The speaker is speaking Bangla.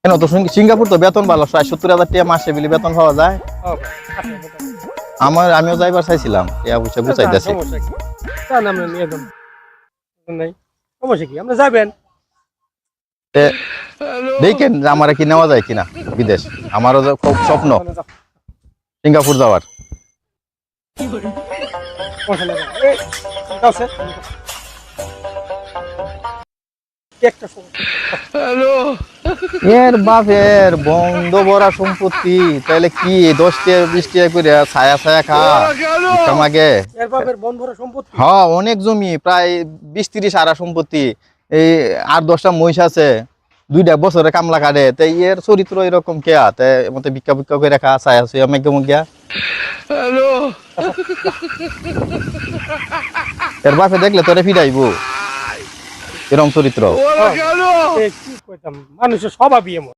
কেন তো সিঙ্গাপুর তো বেতন ভালো 70,000 টাকা মাসে বিলি বেতন পাওয়া যায়। আমিও যাইবার চাইছিলাম টাকা পয়সা গুছাইতেছি। দেখেন যে আমার কি নেওয়া যায় কিনা বিদেশ, আমারও খুব স্বপ্ন সিঙ্গাপুর যাওয়ার। এর বাপের বন্ধ ভরা সম্পত্তি, তাহলে কি 10 টাকা 20 টাকা করে ছায়া ছায়া খা আমাকে। হ্যাঁ অনেক জমি, প্রায় 20-30 আড়া সম্পত্তি, এই 8-10টা মহিষ আছে, 2টা বছরে কামলা কাটে, তাই এর চরিত্র এরকম কে আতে মতে ভিক্ষা ভিক্ষা করে খা ছায়া ছায়া মেঘ মুখিয়া। এর বাপে দেখলে তোরে ফিরাইবো এরকম চরিত্র। মানুষের স্বভাবই এমন।